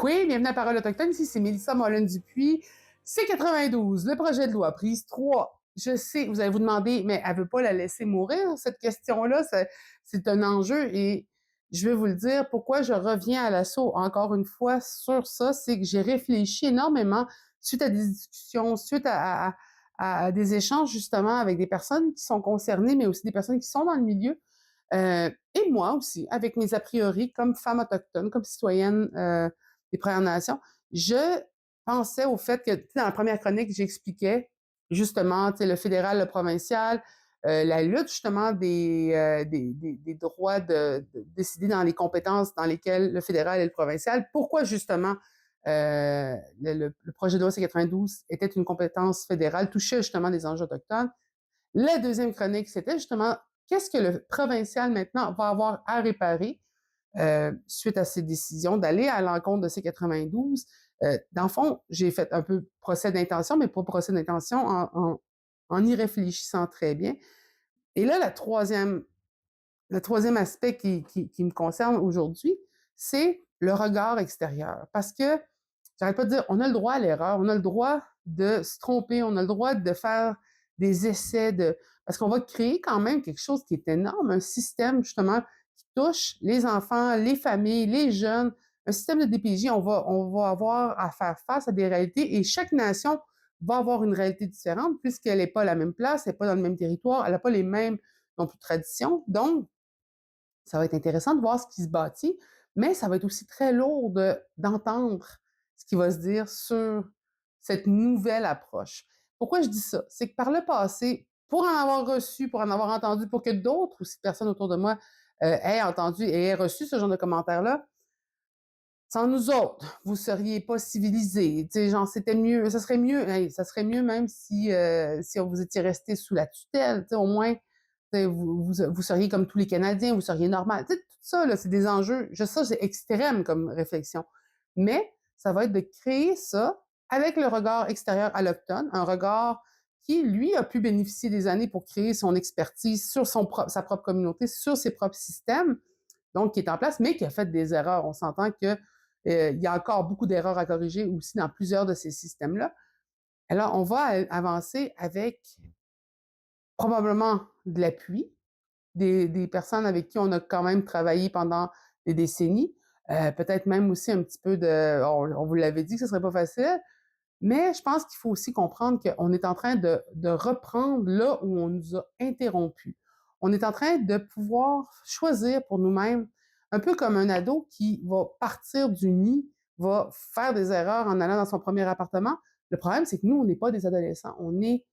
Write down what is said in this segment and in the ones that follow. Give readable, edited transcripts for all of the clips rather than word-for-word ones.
Oui, bienvenue à Parole autochtone. Ici, c'est Mélissa Mollin-Dupuis. C92, le projet de loi, prise 3. Je sais, vous allez vous demander, mais elle veut pas la laisser mourir, cette question-là. C'est un enjeu et je vais vous le dire, pourquoi je reviens à l'assaut encore une fois sur ça, c'est que j'ai réfléchi énormément suite à des discussions, suite à des échanges justement avec des personnes qui sont concernées, mais aussi des personnes qui sont dans le milieu. Et moi aussi, avec mes a priori comme femme autochtone, comme citoyenne des Premières Nations, je pensais au fait que, dans la première chronique, j'expliquais justement, le fédéral, le provincial, la lutte justement des droits de décider dans les compétences dans lesquelles le fédéral et le provincial. Pourquoi justement le projet de loi C92 était une compétence fédérale, touchait justement des enjeux autochtones. La deuxième chronique, c'était justement qu'est-ce que le provincial maintenant va avoir à réparer suite à ces décisions d'aller à l'encontre de ces 92. Dans le fond, j'ai fait un peu procès d'intention, mais pas procès d'intention en y réfléchissant très bien. Et là, le troisième aspect qui me concerne aujourd'hui, c'est le regard extérieur. Parce que, j'arrête pas de dire, on a le droit à l'erreur, on a le droit de se tromper, on a le droit de faire des essais, parce qu'on va créer quand même quelque chose qui est énorme, un système justement qui touche les enfants, les familles, les jeunes, un système de DPJ, on va avoir à faire face à des réalités et chaque nation va avoir une réalité différente puisqu'elle n'est pas à la même place, elle n'est pas dans le même territoire, elle n'a pas les mêmes non plus traditions. Donc, ça va être intéressant de voir ce qui se bâtit, mais ça va être aussi très lourd d'entendre ce qui va se dire sur cette nouvelle approche. Pourquoi je dis ça? C'est que par le passé, pour en avoir reçu, pour en avoir entendu, pour que d'autres aussi personnes autour de moi aient entendu et aient reçu ce genre de commentaires-là, sans nous autres, vous seriez pas civilisés. Tu sais, genre, c'était mieux, ça serait mieux, hey, ça serait mieux même si vous étiez resté sous la tutelle. Tu sais, au moins, vous seriez comme tous les Canadiens, vous seriez normal. Tu sais, tout ça, là, c'est des enjeux. Je sais, c'est extrême comme réflexion. Mais ça va être de créer ça avec le regard extérieur alloctone, un regard qui, lui, a pu bénéficier des années pour créer son expertise sur sa propre communauté, sur ses propres systèmes, donc qui est en place, mais qui a fait des erreurs. On s'entend que il y a encore beaucoup d'erreurs à corriger aussi dans plusieurs de ces systèmes-là. Alors, on va avancer avec probablement de l'appui, des personnes avec qui on a quand même travaillé pendant des décennies, peut-être même aussi un petit peu on vous l'avait dit que ce serait pas facile, mais je pense qu'il faut aussi comprendre qu'on est en train de reprendre là où on nous a interrompus. On est en train de pouvoir choisir pour nous-mêmes, un peu comme un ado qui va partir du nid, va faire des erreurs en allant dans son premier appartement. Le problème, c'est que nous, on n'est pas des adolescents. On est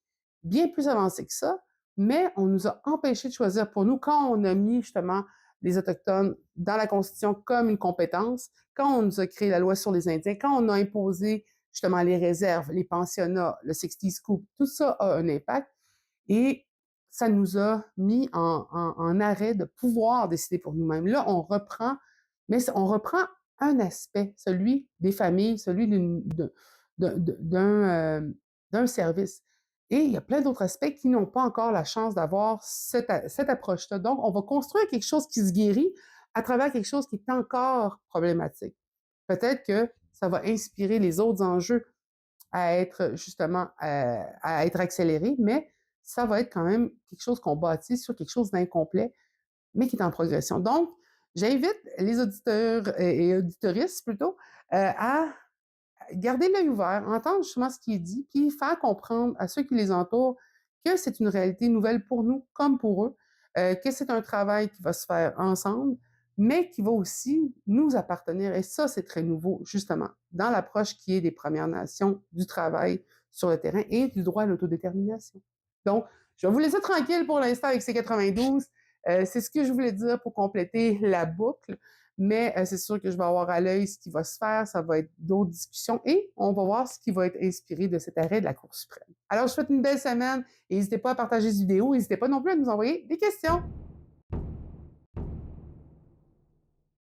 bien plus avancés que ça, mais on nous a empêchés de choisir pour nous quand on a mis justement les Autochtones dans la Constitution comme une compétence, quand on nous a créé la loi sur les Indiens, quand on a imposé justement les réserves, les pensionnats, le 60 Scoop, tout ça a un impact et ça nous a mis en arrêt de pouvoir décider pour nous-mêmes. Là, on reprend, mais on reprend un aspect, celui des familles, celui d'un service. Et il y a plein d'autres aspects qui n'ont pas encore la chance d'avoir cette approche-là. Donc, on va construire quelque chose qui se guérit à travers quelque chose qui est encore problématique. Peut-être que ça va inspirer les autres enjeux à être justement à être accélérés, mais ça va être quand même quelque chose qu'on bâtit sur quelque chose d'incomplet, mais qui est en progression. Donc, j'invite les auditeurs et auditoristes plutôt à garder l'œil ouvert, entendre justement ce qui est dit, puis faire comprendre à ceux qui les entourent que c'est une réalité nouvelle pour nous comme pour eux, que c'est un travail qui va se faire ensemble, mais qui va aussi nous appartenir. Et ça, c'est très nouveau, justement, dans l'approche qui est des Premières Nations, du travail sur le terrain et du droit à l'autodétermination. Donc, je vais vous laisser tranquille pour l'instant avec ces 92. C'est ce que je voulais dire pour compléter la boucle. Mais c'est sûr que je vais avoir à l'œil ce qui va se faire, ça va être d'autres discussions et on va voir ce qui va être inspiré de cet arrêt de la Cour suprême. Alors, je vous souhaite une belle semaine et n'hésitez pas à partager cette vidéo, n'hésitez pas non plus à nous envoyer des questions.